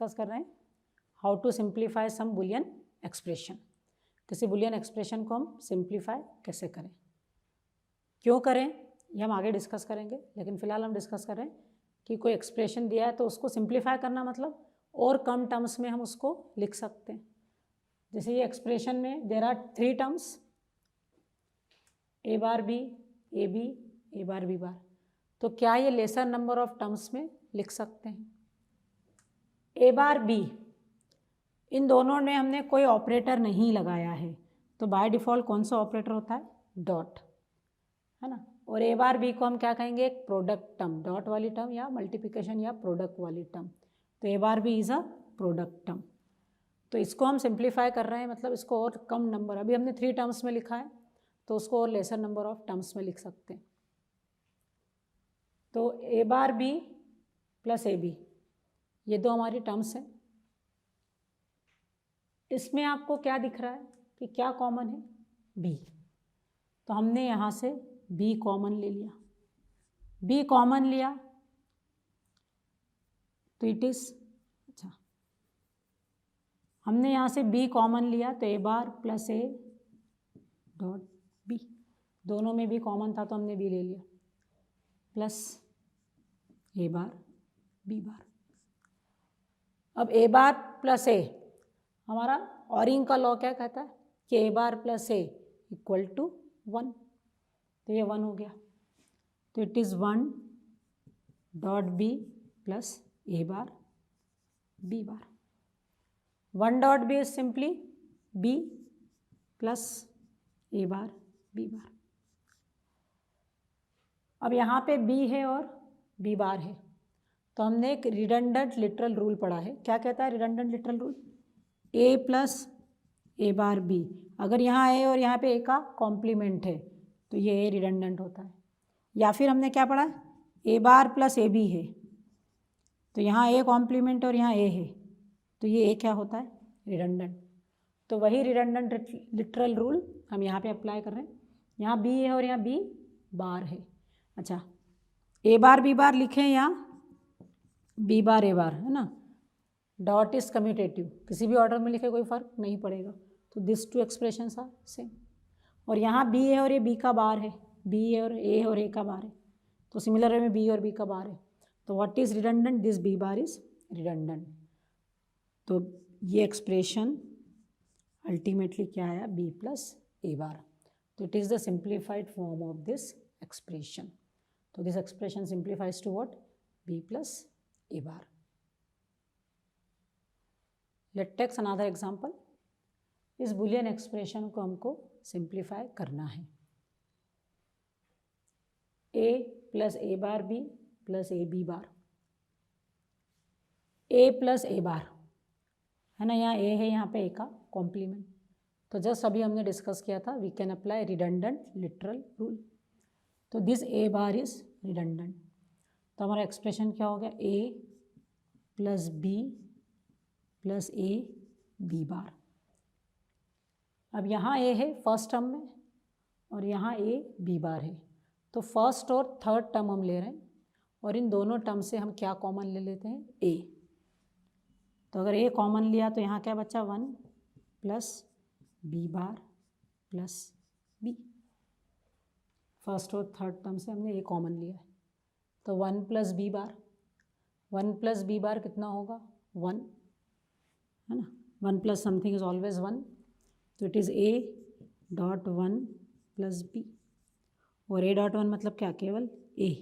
Discuss कर रहे हैं how to simplify some Boolean expression. किसी बुलियन एक्सप्रेशन को हम सिंप्लीफाई कैसे करें, क्यों करें, ये हम आगे डिस्कस करेंगे। लेकिन फिलहाल हम डिस्कस कर रहे हैं कि कोई एक्सप्रेशन दिया है तो उसको सिंप्लीफाई करना मतलब और कम टर्म्स में हम उसको लिख सकते हैं। जैसे ये एक्सप्रेशन में there are 3 terms, A bar B, A B, A bar B bar. तो क्या ये लेसर नंबर ऑफ टर्म्स में लिख सकते हैं? ए बार बी, इन दोनों में हमने कोई ऑपरेटर नहीं लगाया है, तो बाय डिफ़ॉल्ट कौन सा ऑपरेटर होता है? डॉट, है ना। और ए बार बी को हम क्या कहेंगे? एक प्रोडक्ट टर्म, डॉट वाली टर्म या मल्टीप्लिकेशन या प्रोडक्ट वाली टर्म। तो A bar B is a product term. तो इसको हम सिंप्लीफाई कर रहे हैं, मतलब इसको और कम नंबर, अभी हमने 3 टर्म्स में लिखा है तो उसको और लेसर नंबर ऑफ टर्म्स में लिख सकते हैं। तो A bar B plus A B, ये दो हमारी टर्म्स हैं। इसमें आपको क्या दिख रहा है कि क्या कॉमन है? बी। तो हमने यहाँ से बी कॉमन ले लिया। बी कॉमन लिया तो इट इज़, अच्छा, हमने यहाँ से बी कॉमन लिया तो A bar plus A dot B, दोनों में भी कॉमन था तो हमने बी ले लिया, plus A bar B bar. अब ए बार प्लस ए, हमारा ऑरिंग का लॉ क्या कहता है कि A bar plus A equal to 1, तो ये 1 हो गया। तो it is 1 dot B plus A bar B bar. 1 dot B is simply B plus A bar B bar. अब यहाँ पे बी है और बी बार है, तो हमने एक रिडंडेंट लिटरल रूल पढ़ा है। क्या कहता है redundant literal rule? A plus A bar B, अगर यहाँ ए और यहाँ पे ए का कॉम्प्लीमेंट है तो ये ए रिडंडेंट होता है। या फिर हमने क्या पढ़ा? ए बार प्लस ए बी है, तो यहाँ ए कॉम्प्लीमेंट और यहाँ ए है, तो ये ए क्या होता है? रिडंडेंट। तो वही रिडंडेंट लिटरल रूल हम यहाँ पे अप्लाई कर रहे हैं। यहाँ बी है और यहाँ बी बार है। अच्छा, ए बार बी बार लिखें या बी बार ए बार, है ना। डॉट इज कम्यूटेटिव, किसी भी ऑर्डर में लिखे कोई फर्क नहीं पड़ेगा। तो this two expressions are same. और यहाँ बी है और ये बी का बार है, बी है और ए का बार है, तो सिमिलर वे में बी और बी का बार है। तो what is redundant? This B bar is redundant. तो ये एक्सप्रेशन अल्टीमेटली क्या आया? B plus A bar. तो it is the simplified form of this expression. तो this expression simplifies to what? B plus A bar. Let take another example. इस Boolean expression को हमको simplify करना है। A plus A bar B plus A B bar. A plus A bar है ना, यहाँ ए है, यहाँ पे ए का कॉम्प्लीमेंट। तो जस्ट अभी हमने डिस्कस किया था, we can apply redundant literal rule. तो this A bar is redundant. तो हमारा एक्सप्रेशन क्या हो गया? A plus B plus A B bar. अब यहाँ ए है फर्स्ट टर्म में और यहाँ ए बी बार है, तो फर्स्ट और थर्ड टर्म हम ले रहे हैं और इन दोनों टर्म से हम क्या कॉमन ले लेते हैं? ए। तो अगर ए कॉमन लिया तो यहाँ क्या बचा? 1 plus B bar plus B. First और थर्ड टर्म से हमने ए कॉमन लिया है, तो 1 plus B bar, 1 plus B bar कितना होगा? 1, है ना। 1 प्लस समथिंग इज ऑलवेज 1, तो it is A dot 1 plus B. और ए डॉट 1 मतलब क्या? केवल ए,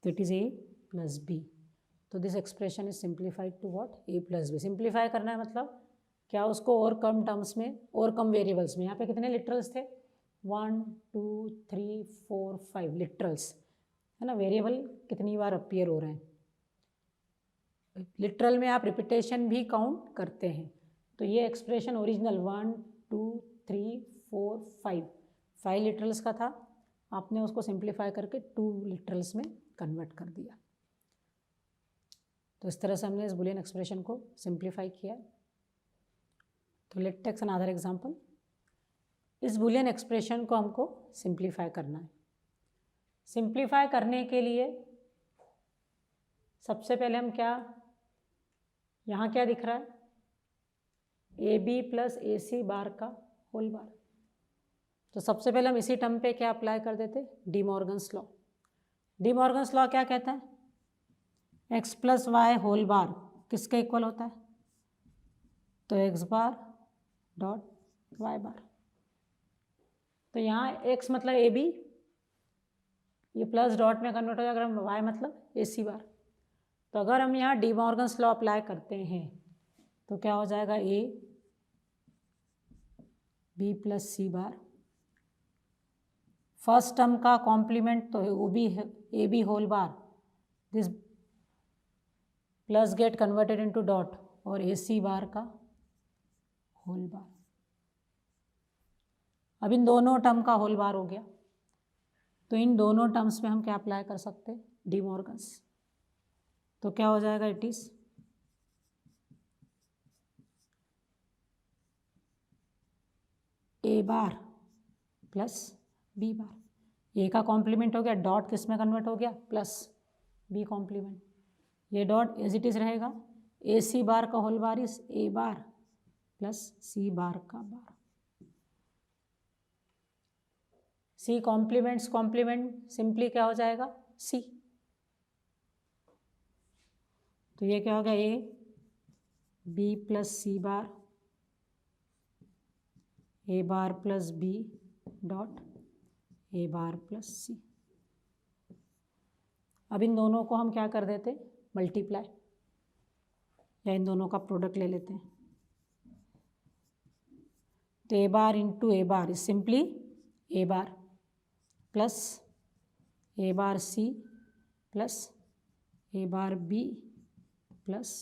तो it is A plus B. तो this expression is simplified to what? A plus B. Simplify करना है मतलब क्या? उसको और कम टर्म्स में और कम वेरिएबल्स में। यहाँ पे कितने लिटरल्स थे? 1 2 3 4 5 लिटरल्स, है ना। वेरिएबल कितनी बार अपीयर हो रहे हैं? लिटरल में आप रिपीटेशन भी काउंट करते हैं। तो ये एक्सप्रेशन ओरिजिनल 1 2 3 4 5 लिटरल्स का था, आपने उसको सिंप्लीफाई करके 2 लिटरल्स में कन्वर्ट कर दिया। तो इस तरह से हमने इस बुलियन एक्सप्रेशन को सिंप्लीफाई किया। तो लेट टेक अनदर एग्जांपल। इस बुलियन एक्सप्रेशन को हमको सिंप्लीफाई करना है। सिंप्लीफाई करने के लिए सबसे पहले हम क्या यहाँ क्या दिख रहा है, A B plus A C bar का होल बार। तो सबसे पहले हम इसी टर्म पे क्या अप्लाई कर देते, De Morgan's law. De Morgan's law क्या कहता है, x plus y whole bar किसके इक्वल होता है, तो x bar dot y bar. तो यहाँ एक्स मतलब ए बी, ये प्लस डॉट में कन्वर्ट हो जाएगा, अगर वाई मतलब ए सी बार। तो अगर हम यहाँ डी मॉर्गन्स लॉ अप्लाई करते हैं तो क्या हो जाएगा, A B plus C bar, first term का कॉम्प्लीमेंट तो वो भी है A B whole bar, this plus gate converted into dot और ए सी बार का होल बार। अब इन दोनों टर्म का होल बार हो गया, तो इन दोनों टर्म्स में हम क्या अप्लाई कर सकते हैं, डी मॉर्गन्स। तो क्या हो जाएगा, it is A bar plus B bar. A का कॉम्प्लीमेंट हो गया, डॉट किस में कन्वर्ट हो गया, प्लस बी कॉम्प्लीमेंट। ये डॉट एज इट इज रहेगा, ए सी बार का whole bar is A bar plus C bar का bar. C complements complement simply क्या हो जाएगा, सी। तो ये क्या होगा, A B plus C bar, A bar plus B dot A bar plus C. अब इन दोनों को हम क्या कर देते, मल्टीप्लाई, या इन दोनों का प्रोडक्ट ले लेते हैं। तो A bar into A bar is simply A bar plus A bar C plus A bar B plus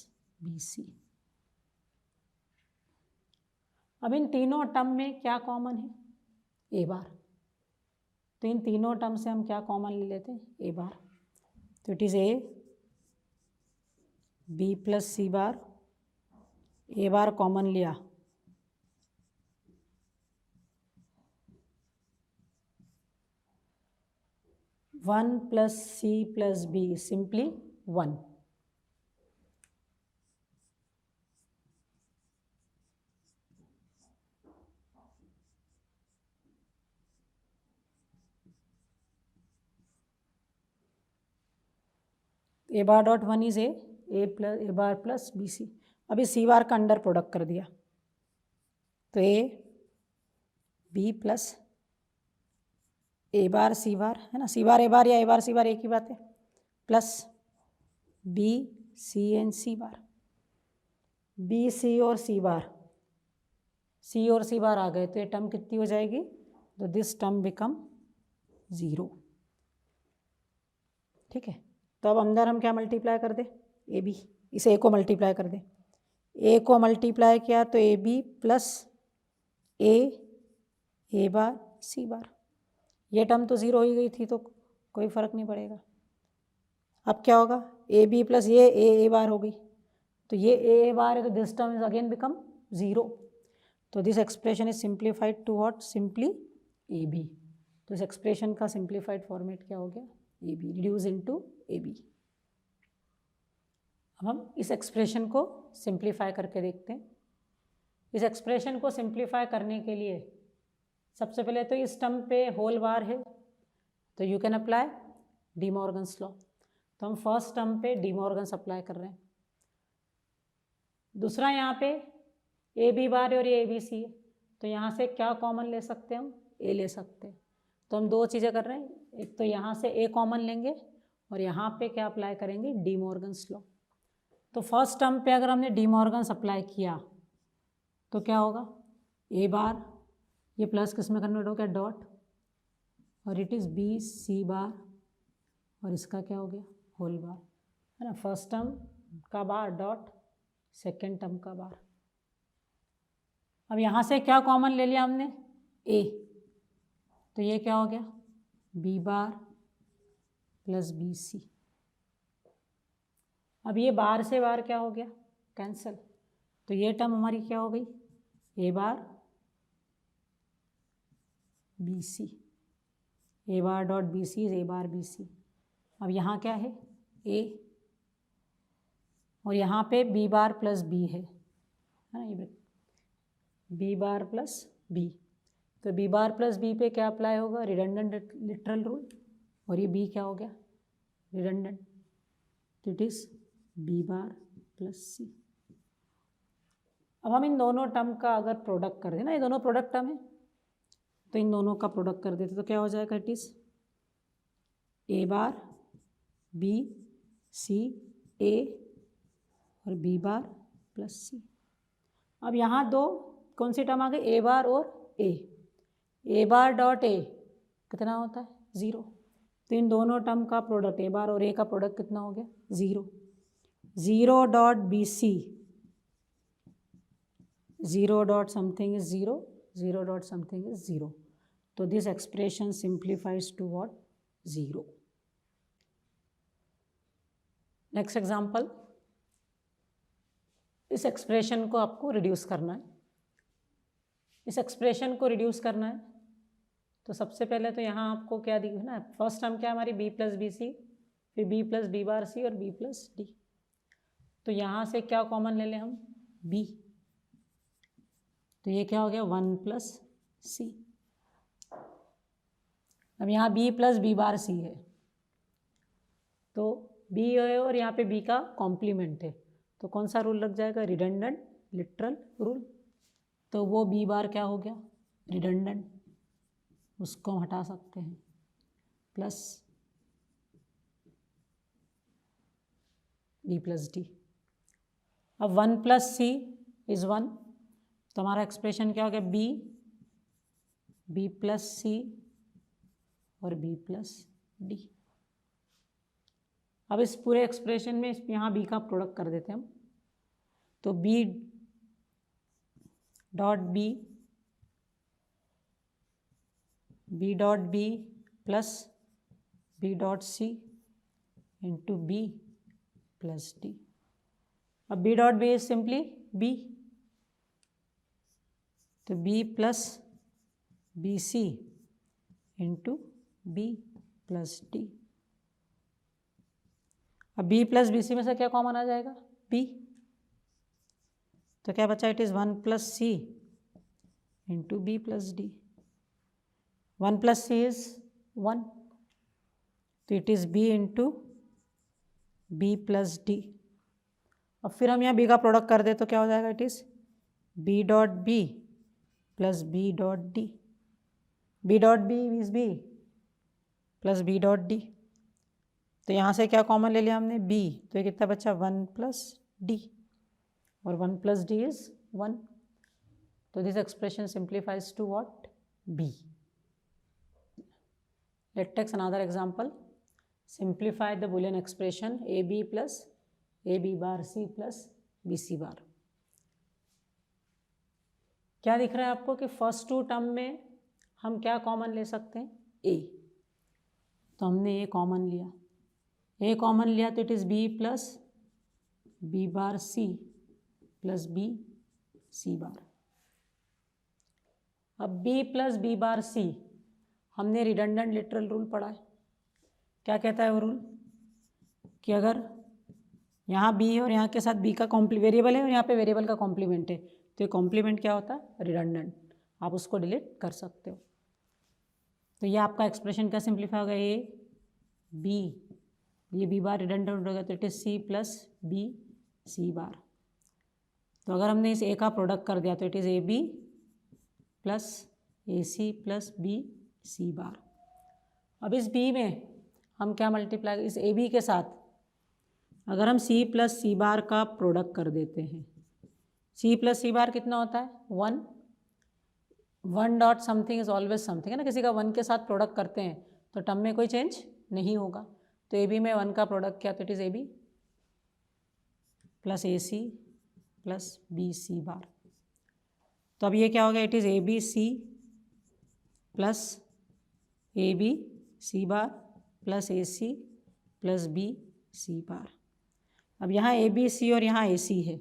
B C. अब इन तीनों टर्म में क्या कॉमन है, ए बार। तो इन तीनों टर्म से हम क्या कॉमन ले लेते हैं, ए बार। तो it is A B plus C bar, A bar common लिया, one plus C plus B simply one. A bar dot one is A plus A bar plus B C. अभी C bar का under product कर दिया, तो A B plus A bar C bar है ना, सी bar A बार या ए bar सी बार एक ही बात है, plus B C and C bar. B C और सी बार, सी और सी बार आ गए तो ये टर्म कितनी हो जाएगी, तो दिस टर्म बिकम 0। ठीक है, तो अब अंदर हम क्या मल्टीप्लाई कर दे, ए बी, इस ए को मल्टीप्लाई कर दे। ए को मल्टीप्लाई किया तो A B plus A bar C bar. ये टर्म तो 0 ही गई थी तो कोई फर्क नहीं पड़ेगा। अब क्या होगा, ए बी प्लस ये ए बार हो गई, तो ये ए बार है तो this term is again become 0। तो this expression is simplified to what, simply A B. तो इस एक्सप्रेशन का सिंप्लीफाइड फॉर्मेट क्या हो गया, A B reduce into A B. अब हम इस एक्सप्रेशन को सिंप्लीफाई करके देखते हैं। इस एक्सप्रेशन को सिंप्लीफाई करने के लिए सबसे पहले तो इस टर्म पे होल बार है तो you can apply D Morgan's law. तो हम फर्स्ट टर्म पे डी मॉर्गन्स अप्लाई कर रहे हैं। दूसरा यहाँ पे ए बी बार है और ये ए बी सी है, तो यहाँ से क्या कॉमन ले सकते हैं, हम ए ले सकते हैं। तो हम दो चीज़ें कर रहे हैं, एक तो यहाँ से ए कॉमन लेंगे और यहाँ पे क्या अप्लाई करेंगे, डी मॉर्गन्स लॉ। तो फर्स्ट टर्म पे अगर हमने डी मॉर्गन्स अप्लाई किया तो क्या होगा, ए बार ये प्लस किस में कन्वर्ट हो गया, डॉट, और it is B C bar और इसका क्या हो गया, होल बार, है ना। फर्स्ट टर्म का बार डॉट, सेकेंड टर्म का बार। अब यहाँ से क्या कॉमन ले लिया हमने, ए, तो ये क्या हो गया, B bar plus B C. अब ये बार से बार क्या हो गया, कैंसल, तो ये टर्म हमारी क्या हो गई, A bar B C, A bar dot B C is A bar B C. अब यहाँ क्या है, ए और यहाँ पे बी बार प्लस बी है ना, ये बी बार प्लस बी, तो बी बार प्लस बी पे क्या अप्लाई होगा, रिडंडेंट लिटरल रूल, और ये बी क्या हो गया, रिडंडेंट, तो it is B bar plus C. अब हम इन दोनों टर्म का अगर प्रोडक्ट कर दें ना, ये दोनों प्रोडक्ट टर्म है, तो इन दोनों का प्रोडक्ट कर देते तो क्या हो जाएगा, it is A bar B C A और बी बार प्लस सी। अब यहाँ दो कौन सी टर्म आ गई, ए बार और ए बार डॉट ए कितना होता है, 0, तो इन दोनों टर्म का प्रोडक्ट ए बार और ए का प्रोडक्ट कितना हो गया, 0, 0 dot B C, 0 dot something is 0, 0 dot something is 0, तो this expression simplifies to what, 0। Next example, इस एक्सप्रेशन को आपको रिड्यूस करना है, इस एक्सप्रेशन को रिड्यूस करना है, तो सबसे पहले तो यहाँ आपको क्या दिखना है, फर्स्ट टर्म क्या हमारी बी प्लस बी सी, फिर बी प्लस बी बार सी और बी प्लस डी, तो यहाँ से क्या कॉमन ले लें हम, बी, तो ये क्या हो गया 1 प्लस सी। अब यहाँ बी प्लस बी बार सी है, तो बी है और यहाँ पे बी का कॉम्प्लीमेंट है, तो कौन सा रूल लग जाएगा, रिडंडेंट लिटरल रूल, तो वो बी बार क्या हो गया, रिडंडेंट, उसको हम हटा सकते हैं, प्लस बी प्लस डी। अब 1 प्लस सी इज 1, तो हमारा एक्सप्रेशन क्या हो गया, बी प्लस सी और बी प्लस डी। अब इस पूरे एक्सप्रेशन में यहाँ बी का प्रोडक्ट कर देते हैं हम, तो B dot B plus B dot C into B plus D. अब B dot B is simply B, तो B plus B C into B plus D. अब बी प्लस बी सी में से क्या कॉमन आ जाएगा, बी, तो क्या बचा, it is 1 plus C into B plus D, 1 plus C is 1, तो it is B into B plus D. अब फिर हम यहाँ बी का प्रोडक्ट कर दे तो क्या हो जाएगा, it is B dot B plus B dot D, B dot B is B plus B dot D, तो यहाँ से क्या कॉमन ले लिया हमने, बी, तो ये कितना बचा, 1 प्लस डी, और 1 प्लस डी इज 1, तो this expression simplifies to what, B. Let's take another example, simplify the Boolean expression A B plus A B bar C plus B C bar. क्या दिख रहा है आपको कि फर्स्ट टू टर्म में हम क्या कॉमन ले सकते हैं, ए, तो हमने ए कॉमन लिया, ए कॉमन लिया तो it is B plus B bar C plus B C bar. अब B plus B bar C हमने रिडंडेंट लिटरल रूल पढ़ा है, क्या कहता है वो रूल, कि अगर यहाँ बी है और यहाँ के साथ बी का वेरिएबल है और यहाँ पे वेरिएबल का कॉम्प्लीमेंट है, तो ये कॉम्प्लीमेंट क्या होता है, रिडंडेंट, आप उसको डिलीट कर सकते हो। तो ये आपका एक्सप्रेशन क्या सिंप्लीफाई होगा, ए बी, ये बी बार रिडंडेंट होगा तो it is C plus B C bar. तो अगर हमने इस ए का प्रोडक्ट कर दिया तो it is A B plus A C plus B C bar. अब इस बी में हम क्या मल्टीप्लाई, इस ए बी के साथ अगर हम सी प्लस सी बार का प्रोडक्ट कर देते हैं, सी प्लस सी बार कितना होता है, 1, 1 dot something is always something, है ना, किसी का 1 के साथ प्रोडक्ट करते हैं तो टर्म में कोई चेंज नहीं होगा, तो ए बी में 1 का प्रोडक्ट क्या, तो it is A B plus A C plus B C bar. तो अब ये क्या हो गया, it is A B C plus A B C bar plus A C plus B C bar. अब यहाँ ए बी सी और यहाँ ए सी है,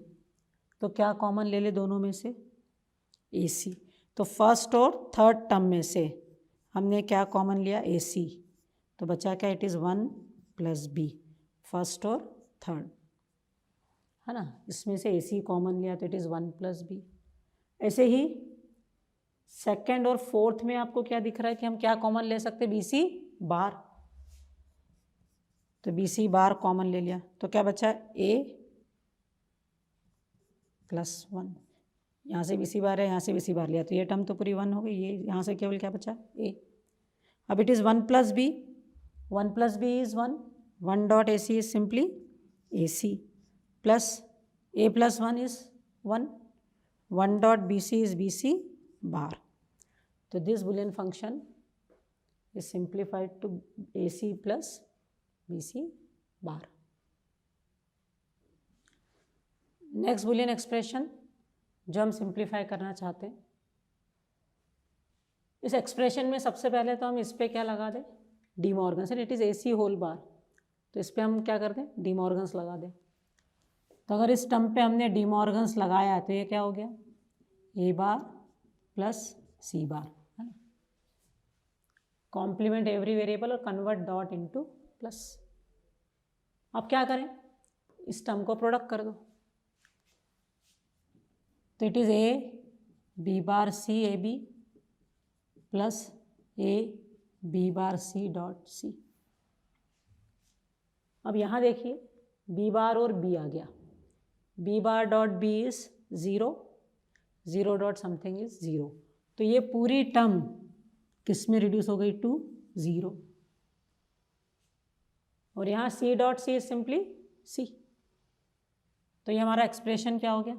तो क्या कॉमन ले ले दोनों में से, ए सी, तो फर्स्ट और थर्ड टर्म में से हमने क्या कॉमन लिया, ए सी, तो बचा क्या, it is 1 plus B, first और थर्ड, है ना, इसमें से ए सी कॉमन लिया तो इट इज़ 1 + b। ऐसे ही सेकेंड और फोर्थ में आपको क्या दिख रहा है कि हम क्या कॉमन ले सकते हैं, बी सी बार। तो बी सी बार कॉमन ले लिया तो क्या बचा, a + 1। यहाँ से बी सी बार है, यहाँ से बी सी बार लिया तो ये टर्म तो पूरी 1 हो गई, ये यहाँ से केवल क्या बचा, a। अब it is 1 + b, 1 + b is 1, 1 dot AC is simply AC, प्लस a + 1 is 1, 1 dot BC is BC bar. तो this Boolean function is simplified to AC + BC bar. Next Boolean expression जो हम सिंप्लीफाई करना चाहते हैं, इस expression में सबसे पहले तो हम इस पर क्या लगा दें, De Morgan's, it is AC whole bar. तो इस पर हम क्या कर दें, डी मॉर्गन्स लगा दें। तो अगर इस टर्म पे हमने डी मॉर्गन्स लगाया तो ये क्या हो गया, a बार + C बार, है ना। कॉम्प्लीमेंट एवरी वेरिएबल और कन्वर्ट डॉट इनटू प्लस। अब क्या करें, इस टर्म को प्रोडक्ट कर दो। तो it is a b bar C AB plus a b bar C dot C। अब यहाँ देखिए b बार और b आ गया, b bar dot b is 0, 0 dot something is 0। तो ये पूरी टर्म किस में रिड्यूस हो गई, टू 0। और यहाँ c dot C is simply C। तो ये हमारा एक्सप्रेशन क्या हो गया,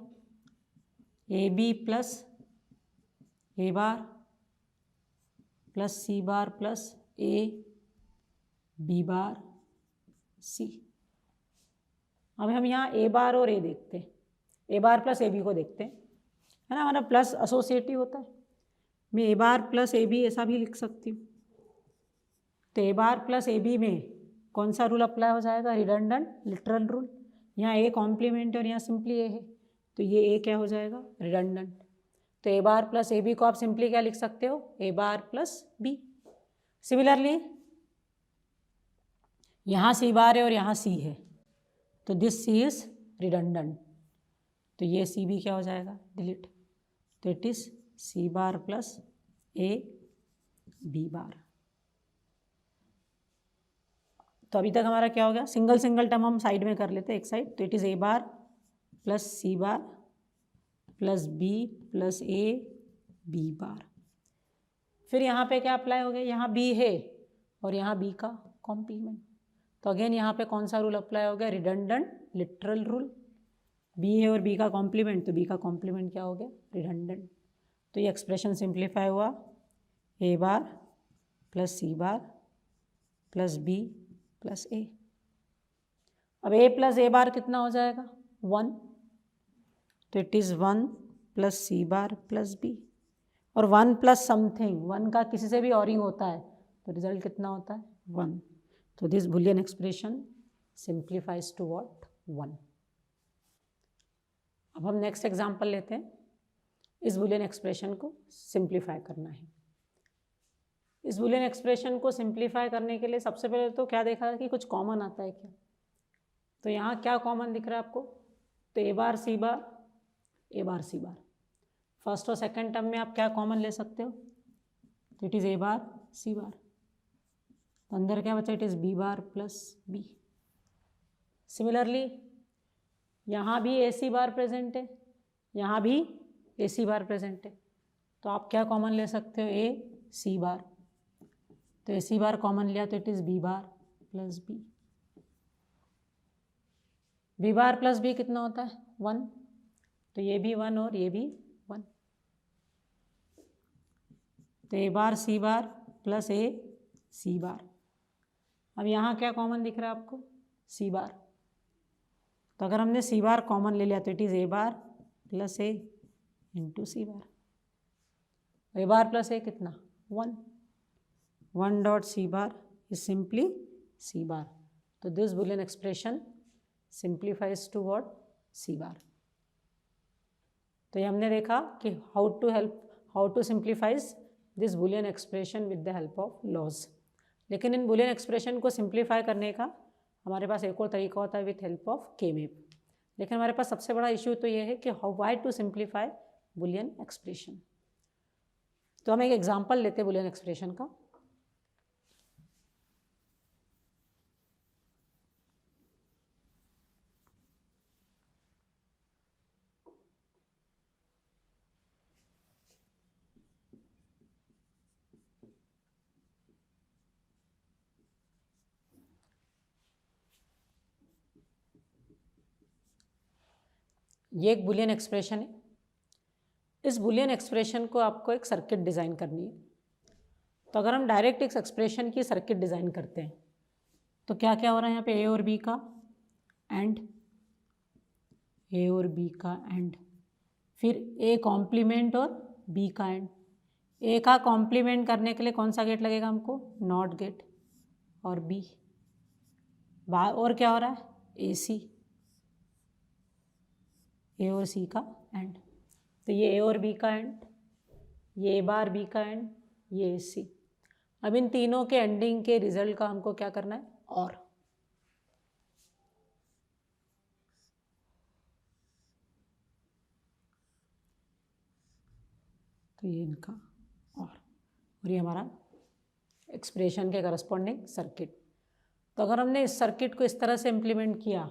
AB plus a bar plus C bar plus a b bar C। अब हम यहाँ a बार और a देखते हैं, a बार प्लस AB को देखते हैं, है ना, हमारा प्लस एसोसिएटिव होता है। मैं a बार प्लस AB ऐसा भी लिख सकती हूँ। तो a बार प्लस AB में कौन सा रूल अप्लाई हो जाएगा, रिडंडेंट लिटरल रूल। यहाँ a कॉम्प्लीमेंट और यहाँ सिंपली a है, तो ये a क्या हो जाएगा, रिडंडेंट। तो a बार प्लस AB को आप सिंपली क्या लिख सकते हो, a bar plus B। Similarly यहाँ C बार है और यहाँ C है, तो दिस C इज रिडंडेंट। तो ये C भी क्या हो जाएगा, डिलीट। तो it is C bar plus a b बार। तो अभी तक हमारा क्या हो गया, सिंगल सिंगल टर्म हम साइड में कर लेते हैं, एक साइड। तो it is a bar plus C bar plus B plus a b बार। फिर यहाँ पे क्या अप्लाई हो गया, यहाँ b है और यहाँ b का कॉम्प्लीमेंट। तो अगेन यहाँ पे कौन सा रूल अप्लाई हो गया, रिडंडेंट लिटरल रूल। b है और b का कॉम्प्लीमेंट, तो b का कॉम्प्लीमेंट क्या हो गया, रिडंडेंट। तो ये एक्सप्रेशन सिंप्लीफाई हुआ, a bar plus C bar plus b plus a। अब a प्लस a बार कितना हो जाएगा, 1। तो it is 1 plus C bar plus b। और 1 प्लस समथिंग, 1 का किसी से भी ऑरिंग होता है तो रिजल्ट कितना होता है, 1। तो this Boolean expression simplifies to what, 1। अब हम नेक्स्ट एग्जांपल लेते हैं। इस बुलियन एक्सप्रेशन को सिंप्लीफाई करना है। इस बुलियन एक्सप्रेशन को सिंप्लीफाई करने के लिए सबसे पहले तो क्या देखा कि कुछ कॉमन आता है क्या। तो यहाँ क्या कॉमन दिख रहा है आपको, तो a bar C bar a bar C bar. First और सेकंड टर्म में आप क्या कॉमन ले सकते हो, तो it is a bar C bar. तो अंदर क्या बचा, it is b bar plus b। Similarly यहाँ भी AC बार प्रेजेंट है, यहाँ भी AC बार प्रेजेंट है, तो आप क्या कॉमन ले सकते हो, a C बार। तो AC बार कॉमन लिया तो it is b bar plus b। b bar plus b कितना होता है, 1। तो ये भी 1 और ये भी 1। तो a bar C bar plus a C बार। अब यहाँ क्या कॉमन दिख रहा है आपको, C बार। तो अगर हमने C बार कॉमन ले लिया तो it is a bar plus a into C bar. a bar plus a कितना, 1। 1 dot C bar is simply C bar. तो this Boolean expression simplifies to what, C bar. तो ये हमने देखा कि how to simplifies this Boolean expression with the help of laws. लेकिन इन Boolean expression को सिंप्लीफाई करने का हमारे पास एक और तरीका होता है, with help of K map. लेकिन हमारे पास सबसे बड़ा इश्यू तो ये है कि how why to simplify Boolean expression. तो हम एक एग्जांपल लेते हैं बुलियन एक्सप्रेशन का। ये एक बुलियन एक्सप्रेशन है। इस बुलियन एक्सप्रेशन को आपको एक सर्किट डिज़ाइन करनी है। तो अगर हम डायरेक्ट इस एक्सप्रेशन की सर्किट डिज़ाइन करते हैं तो क्या क्या हो रहा है यहाँ पे, ए और बी का एंड, ए और बी का एंड, फिर ए कॉम्प्लीमेंट और बी का एंड। ए का कॉम्प्लीमेंट करने के लिए कौन सा गेट लगेगा हमको, नॉट गेट, और बी और क्या हो रहा है, ए सी, ए और सी का एंड। तो ये ए और बी का एंड, ये ए बार बी का एंड, ये ए सी। अब इन तीनों के एंडिंग के रिजल्ट का हमको क्या करना है, और। तो ये इनका और ये हमारा एक्सप्रेशन के करस्पॉन्डिंग सर्किट। तो अगर हमने इस सर्किट को इस तरह से इम्प्लीमेंट किया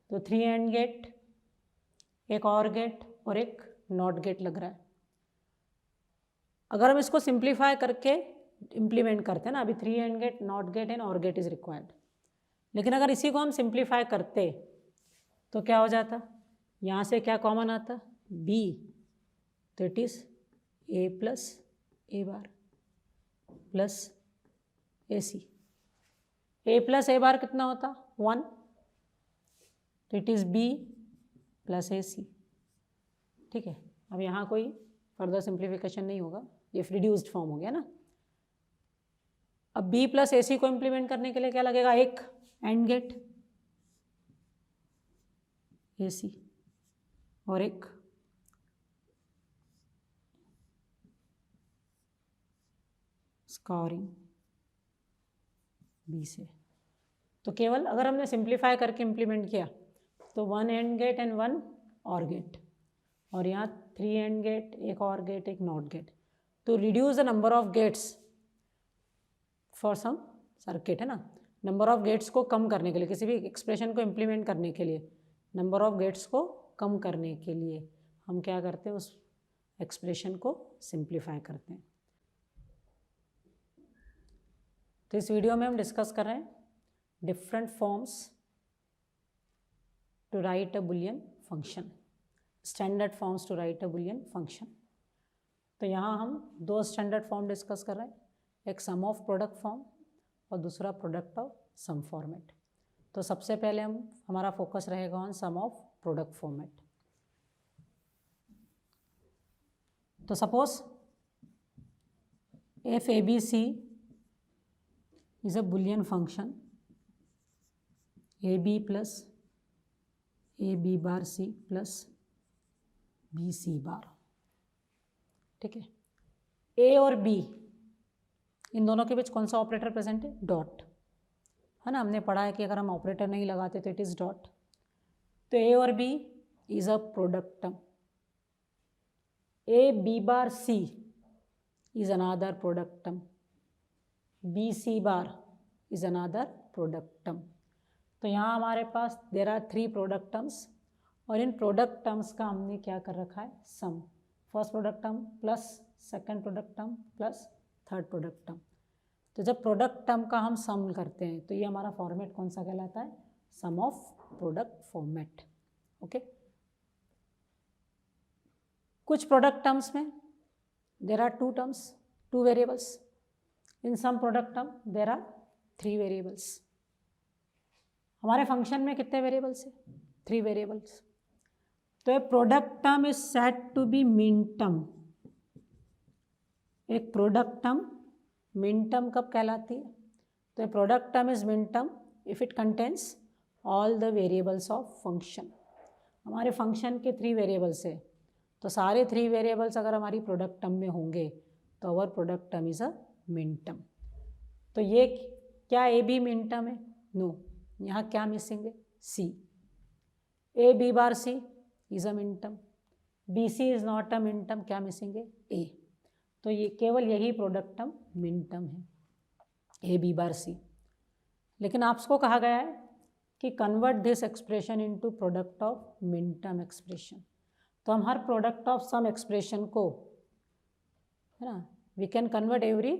तो 3 एंड गेट, एक और गेट और एक नॉट गेट लग रहा है। अगर हम इसको सिंप्लीफाई करके इम्प्लीमेंट करते हैं ना, अभी 3 and gate, not gate and or gate is required, लेकिन अगर इसी को हम सिंप्लीफाई करते तो क्या हो जाता, यहाँ से क्या कॉमन आता, बी, तो it is A plus A bar plus A C. A plus A bar कितना होता, 1, तो it is B plus A C. ठीक है, अब यहाँ कोई फर्दर सिंप्लीफिकेशन नहीं होगा, ये रिड्यूस्ड फॉर्म हो गया ना। अब बी प्लस ए सी को इम्प्लीमेंट करने के लिए क्या लगेगा, एक एंड गेट ए सी और एक स्कोरिंग बी से। तो केवल अगर हमने सिंप्लीफाई करके इम्प्लीमेंट किया तो 1 एंड गेट एंड 1 और गेट, और यहाँ 3 एंड गेट, एक और गेट, एक नॉट गेट। तो reduce the number of gates for some circuit, है ना। नंबर ऑफ गेट्स को कम करने के लिए, किसी भी एक्सप्रेशन को इम्प्लीमेंट करने के लिए, नंबर ऑफ गेट्स को कम करने के लिए हम क्या करते हैं, उस एक्सप्रेशन को सिंप्लीफाई करते हैं। तो इस वीडियो में हम डिस्कस कर रहे हैं different forms to write a Boolean function, standard forms to write a Boolean function. तो यहाँ हम 2 स्टैंडर्ड फॉर्म डिस्कस कर रहे हैं, एक सम ऑफ प्रोडक्ट फॉर्म और दूसरा प्रोडक्ट ऑफ सम फॉर्मेट। तो सबसे पहले हमारा फोकस रहेगा on sum of product format. तो suppose F A B C is a Boolean function ab plus ab bar c plus bc bar। ठीक है, a और b इन दोनों के बीच कौन सा ऑपरेटर प्रेजेंट है, डॉट, है ना। हमने पढ़ा है कि अगर हम ऑपरेटर नहीं लगाते तो इट इज़ डॉट। तो a और b is a product term, a b bar c is another product term, BC bar is another product term। तो यहाँ हमारे पास there are 3 product terms, और इन product terms का हमने क्या कर रखा है, sum, first product term plus second product term plus third product term। तो जब product term का हम sum करते हैं तो ये हमारा फॉर्मेट कौन सा कहलाता है, sum of product format। Okay, कुछ product terms में there are 2 terms, 2 variables। In some product term there are 3 variables। हमारे फंक्शन में कितने वेरिएबल्स है, 3 वेरिएबल्स। तो a product term is said to be min term. एक प्रोडक्ट टर्म मिन टर्म कब कहलाती है, तो a product term is min term if it contains all the variables of function. हमारे फंक्शन के 3 वेरिएबल्स है, तो सारे 3 वेरिएबल्स अगर हमारी प्रोडक्ट टर्म में होंगे तो अवर product term is a min term. तो ये क्या ए बी मिन टर्म है, नो, यहाँ क्या मिसिंग है, सी। ए B bar C is a min term, B C is not a min term, क्या मिसिंग है, ए। तो ये केवल यही प्रोडक्ट टर्म मिन टर्म है, ए बी बार सी। लेकिन आपको कहा गया है कि convert this expression into product of min term expression. तो हम हर प्रोडक्ट ऑफ सम एक्सप्रेशन को, है ना, we can convert every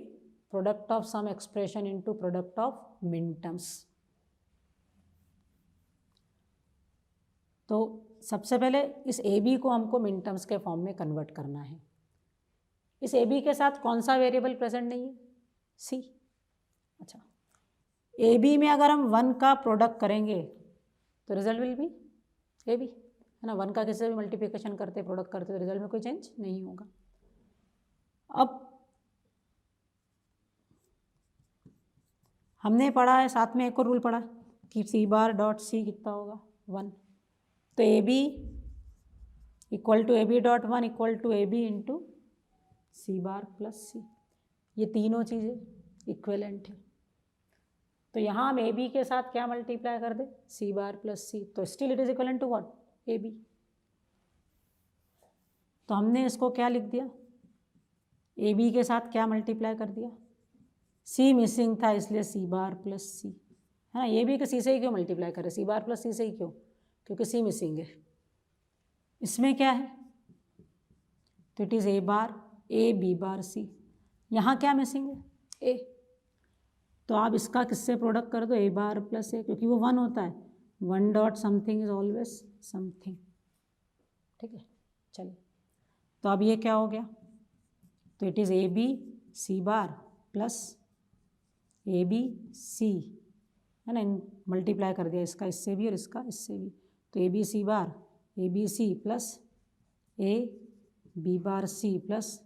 product of sum expression into product of मिन टर्म्स। तो सबसे पहले इस ए बी को हमको मिन टर्म्स के फॉर्म में कन्वर्ट करना है। इस ए बी के साथ कौन सा वेरिएबल प्रेजेंट नहीं है, सी। अच्छा, ए बी में अगर हम 1 का प्रोडक्ट करेंगे तो result will be A B, है ना। 1 का किसी से भी मल्टीप्लिकेशन करते प्रोडक्ट करते तो रिजल्ट में कोई चेंज नहीं होगा। अब हमने पढ़ा है, साथ में एक और रूल पढ़ा कि सी बार डॉट सी कितना होगा, 1। तो A B equal to A B dot 1 equal to A B into C bar plus C. ये तीनों चीज़ें इक्विवेलेंट है। तो यहाँ हम ए बी के साथ क्या मल्टीप्लाई कर दे, सी बार प्लस सी, तो still it is equivalent to what, A B. तो हमने इसको क्या लिख दिया, ए बी के साथ क्या मल्टीप्लाई कर दिया, सी मिसिंग था इसलिए सी बार प्लस सी, है ना। ए बी के सी से ही क्यों मल्टीप्लाई करें, सी बार प्लस सी से ही क्यों, क्योंकि सी मिसिंग है। इसमें क्या है, तो it is A bar A B bar C. यहाँ क्या मिसिंग है, ए। तो आप इसका किससे प्रोडक्ट कर दो, ए बार प्लस ए, क्योंकि वो 1 होता है, 1 dot something is always something, ठीक है। चलिए, तो अब ये क्या हो गया, तो it is A B C bar plus A B C, है ना। मल्टीप्लाई कर दिया इसका इससे भी और इसका इससे भी, तो A B C bar A B C plus A B bar C plus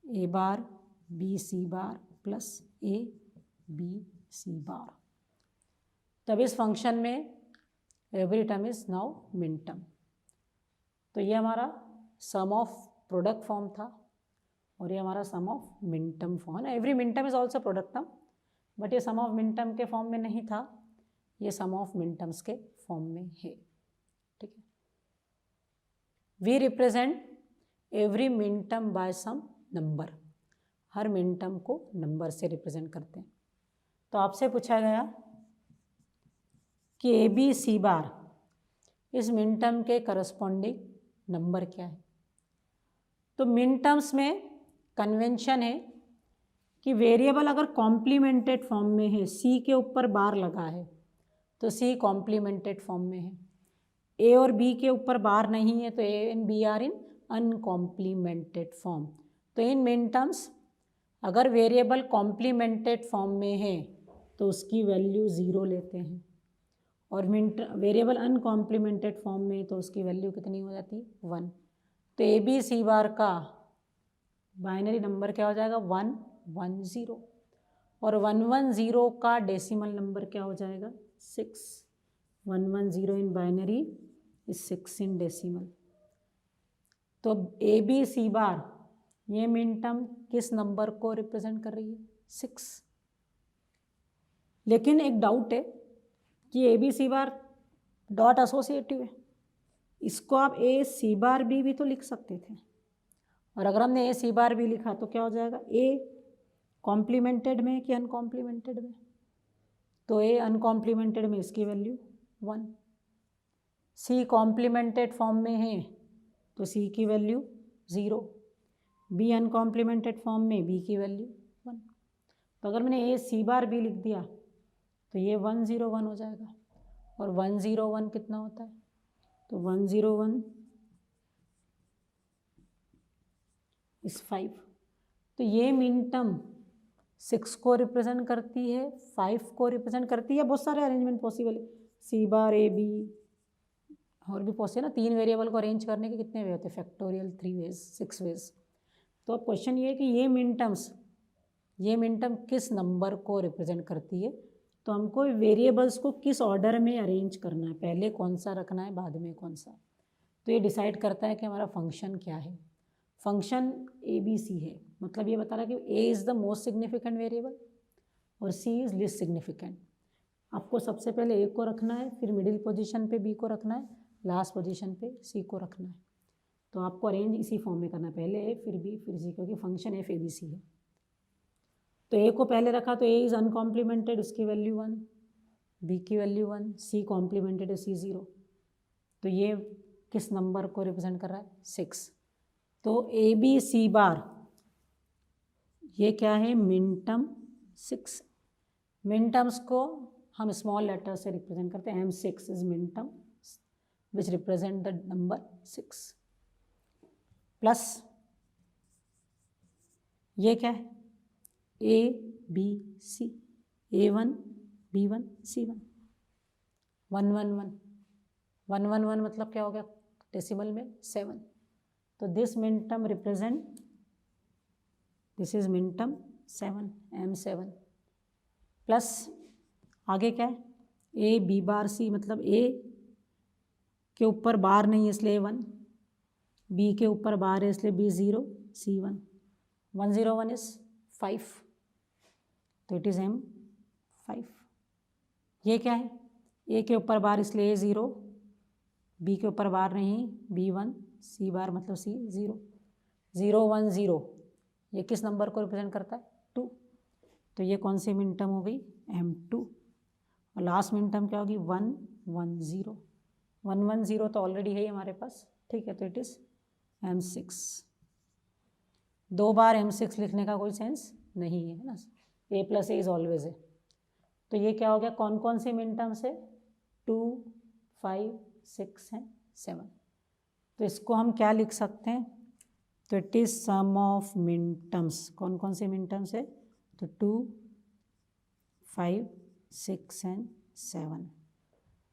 A bar B C bar plus A B C bar. तब इस फंक्शन में every term is now min term. तो ये हमारा सम ऑफ प्रोडक्ट फॉर्म था और ये हमारा sum of min term form है ना। Every minterm is also product term, but ये सम ऑफ मिन टर्म के फॉर्म में नहीं था, ये सम ऑफ मिन टर्म्स के फॉर्म में है, ठीक है। We represent every minterm by some number, हर मिन टर्म को नंबर से रिप्रेजेंट करते हैं। तो आपसे पूछा गया कि ए बी सी बार इस मिन टर्म के करस्पॉन्डिंग नंबर क्या है। तो मिन टर्म्स में कन्वेंशन है कि वेरिएबल अगर कॉम्प्लीमेंटेड फॉर्म में है, सी के ऊपर बार लगा है तो सी कॉम्प्लीमेंटेड फॉर्म में है, ए और बी के ऊपर बार नहीं है तो A and B are in uncomplemented form. तो इन मिन टर्म्स अगर वेरिएबल कॉम्प्लीमेंटेड फॉर्म में है तो उसकी वैल्यू 0 लेते हैं, और वेरिएबल अनकॉम्प्लीमेंटेड फॉर्म में तो उसकी वैल्यू कितनी हो जाती है, 1। तो ए बी सी बार का बाइनरी नंबर क्या हो जाएगा, 1 1 0, और 1 1 0 का डेसिमल नंबर क्या हो जाएगा, 6। 1 1 0 in binary is 6 in decimal. तो ए बी सी बार ये मिन टर्म किस नंबर को रिप्रेजेंट कर रही है, 6। लेकिन एक डाउट है कि A B C bar dot associative है, इसको आप ए सी बार बी भी तो लिख सकते थे, और अगर हमने ए सी बार बी लिखा तो क्या हो जाएगा, ए कॉम्प्लीमेंटेड में कि अनकॉम्प्लीमेंटेड में, तो ए अनकॉम्प्लीमेंटेड में इसकी वैल्यू 1, सी कॉम्प्लीमेंटेड फॉर्म में है तो सी की वैल्यू 0, बी अनकॉम्प्लीमेंटेड फॉर्म में बी की वैल्यू 1। तो अगर मैंने ए सी बार बी लिख दिया तो ये 1 0 1 हो जाएगा, और 1 0 1 कितना होता है, तो 1 0 1 इस 5। तो ये मिन टर्म 6 को रिप्रेजेंट करती है, 5 को रिप्रेजेंट करती है, बहुत सारे अरेंजमेंट पॉसिबल है, सी बार ए बी और भी पॉसिबल ना। 3 वेरिएबल को अरेंज करने के कितने वे होते हैं, फैक्टोरियल 3 वेज 6 वेज। तो अब क्वेश्चन ये है कि ये मिन टर्म किस नंबर को रिप्रेजेंट करती है, तो हमको वेरिएबल्स को किस ऑर्डर में अरेंज करना है, पहले कौन सा रखना है बाद में कौन सा, तो ये डिसाइड करता है कि हमारा फंक्शन क्या है। फंक्शन ए बी सी है, मतलब ये बता रहा है कि A is the most significant variable और सी इज़ लिस्ट सिग्निफिकेंट। आपको सबसे पहले ए को रखना है, फिर मिडिल पोजीशन पे बी को रखना है, लास्ट पोजीशन पे सी को रखना है। तो आपको अरेंज इसी फॉर्म में करना है, पहले ए फिर बी फिर सी, क्योंकि function F A B C है। तो ए को पहले रखा तो ए इज़ अनकॉम्प्लीमेंटेड, उसकी वैल्यू 1, बी की वैल्यू 1, सी कॉम्प्लीमेंटेड है, सी 0। तो ये किस नंबर को रिप्रेजेंट कर रहा है? 6। तो ए बी सी बार ये क्या है? मिनटर्म 6। मिनटर्म्स को हम स्मॉल लेटर से रिप्रेजेंट करते हैं। M6 is minterm which represent the number 6 plus ये क्या है? A B C, A1 B1 C1, 1 1 1 1 1 1 मतलब क्या हो गया डेसिमल में? 7। तो this minterm represent, this is minterm 7 M7 plus आगे क्या है? A B बार C, मतलब A के ऊपर बार नहीं है इसलिए 1, B के ऊपर बार है इसलिए B 0 C1, 1 0 1 इज 5, तो इट इज M5। ये क्या है? A के ऊपर बार इसलिए A 0, B के ऊपर बार नहीं B1, C बार मतलब C 0, 0 1 0। ये किस नंबर को रिप्रेजेंट करता है? 2। तो ये कौन सी मिनटर्म हो गई? M2। और लास्ट मिनटर्म क्या होगी? 1 1 0। 1 1 0 तो ऑलरेडी है हमारे पास, ठीक है, तो it is M6। 2 bar M6 लिखने का कोई सेंस नहीं है ना, A plus A is always है। तो ये क्या हो गया? कौन कौन से मिनटर्म्स है? 2 5 6 हैं 7। तो इसको हम क्या लिख सकते हैं? तो it is sum of minterms. कौन कौन से मिनटर्म्स है? तो 2 5 6 एंड 7।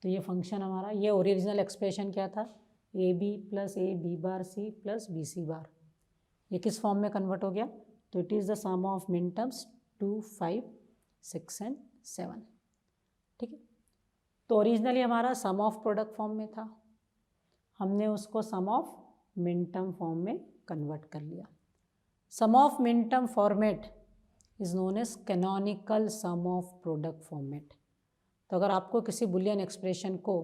तो ये फंक्शन हमारा, ये ओरिजिनल एक्सप्रेशन क्या था? A B plus A B bar C plus B C bar, ये किस फॉर्म में कन्वर्ट हो गया? तो it is the sum of minterms 2 5 6 and 7, ठीक है। तो ओरिजिनली हमारा सम ऑफ प्रोडक्ट फॉर्म में था, हमने उसको सम ऑफ मिनटर्म फॉर्म में कन्वर्ट कर लिया। Sum of minterm format is known as canonical sum of product format. तो अगर आपको किसी बुलियन एक्सप्रेशन को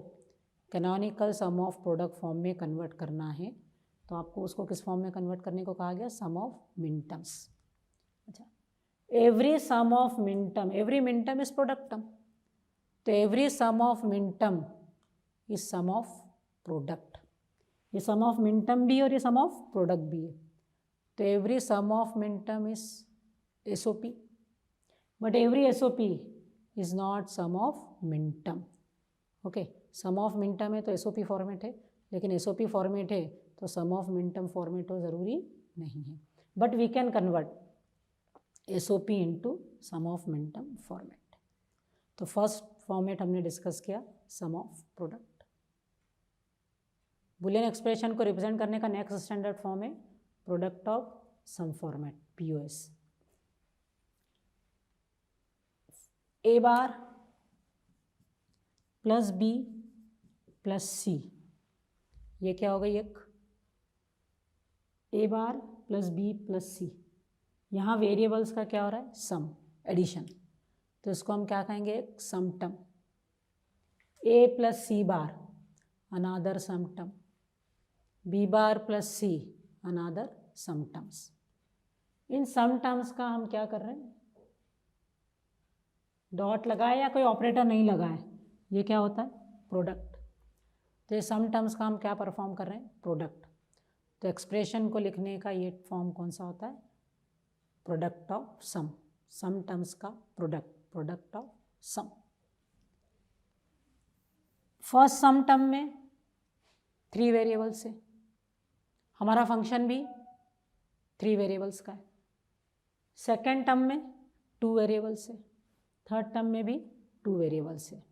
canonical sum of product form में कन्वर्ट करना है तो आपको उसको किस फॉर्म में कन्वर्ट करने को कहा गया? Sum of minterms. अच्छा, every sum of minterm, every minterm is product term, तो every sum of minterm is sum of product. ये सम ऑफ मिनटर्म भी और ये सम ऑफ प्रोडक्ट भी है। तो every sum of minterm is SOP, but every SOP is not sum of minterm. Okay, sum of minterm है तो SOP format है, लेकिन SOP फॉर्मेट है तो सम ऑफ मिनटर्म फॉर्मेट हो ज़रूरी नहीं है, but we can convert SOP into sum of minterm format. तो फर्स्ट फॉर्मेट हमने डिस्कस किया, sum of product. Boolean expression को रिप्रेजेंट करने का नेक्स्ट स्टैंडर्ड फॉर्म है product of sum format, POS। A bar plus B plus C, ये क्या हो गई? एक A bar plus B plus C, यहाँ वेरिएबल्स का क्या हो रहा है? सम, एडिशन, तो इसको हम क्या कहेंगे? एक sum term. A plus C bar another sum term, B bar plus C another sum terms. इन सम टर्म्स का हम क्या कर रहे हैं? डॉट लगाए या कोई ऑपरेटर नहीं लगाए, ये क्या होता है? प्रोडक्ट। तो ये सम टर्म्स का हम क्या परफॉर्म कर रहे हैं? प्रोडक्ट। तो एक्सप्रेशन को लिखने का ये फॉर्म कौन सा होता है? Product of sum, sum terms का product, product of sum. First sum term में 3 वेरिएबल्स है, हमारा फंक्शन भी 3 वेरिएबल्स का है। सेकेंड टर्म में 2 वेरिएबल्स है, थर्ड टर्म में भी 2 वेरिएबल्स है।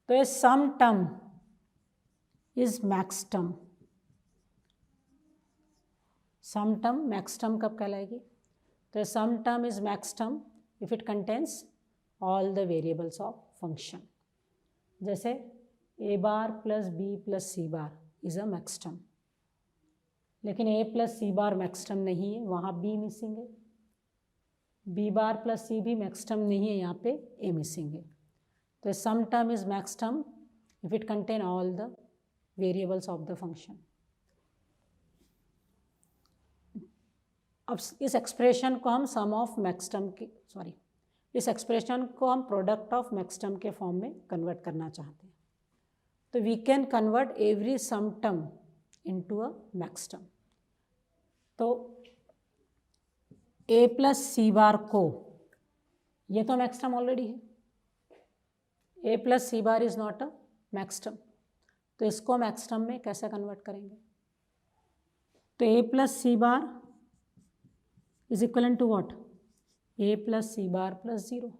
तो ये sum term is max term. Sum term max term कब कहलाएगी? तो sum term is max term if it contains all the variables of function. जैसे A bar plus B plus C bar is a max term, लेकिन A plus C bar max term नहीं है, वहाँ B missing है। B bar plus C भी max term नहीं है, यहाँ पे A मिसिंग है। तो sum term is max term if it contain all the variables of the function. अब इस एक्सप्रेशन को हम सम ऑफ मैक्स टर्म के इस एक्सप्रेशन को हम प्रोडक्ट ऑफ मैक्स टर्म के फॉर्म में कन्वर्ट करना चाहते हैं। तो we can convert every sum term into a max term. तो a प्लस सी बार को, ये तो मैक्स टर्म ऑलरेडी है, a plus C bar is not a max term, तो इसको मैक्स टर्म में कैसे कन्वर्ट करेंगे? तो a plus C bar is equal to what? a plus C bar plus 0।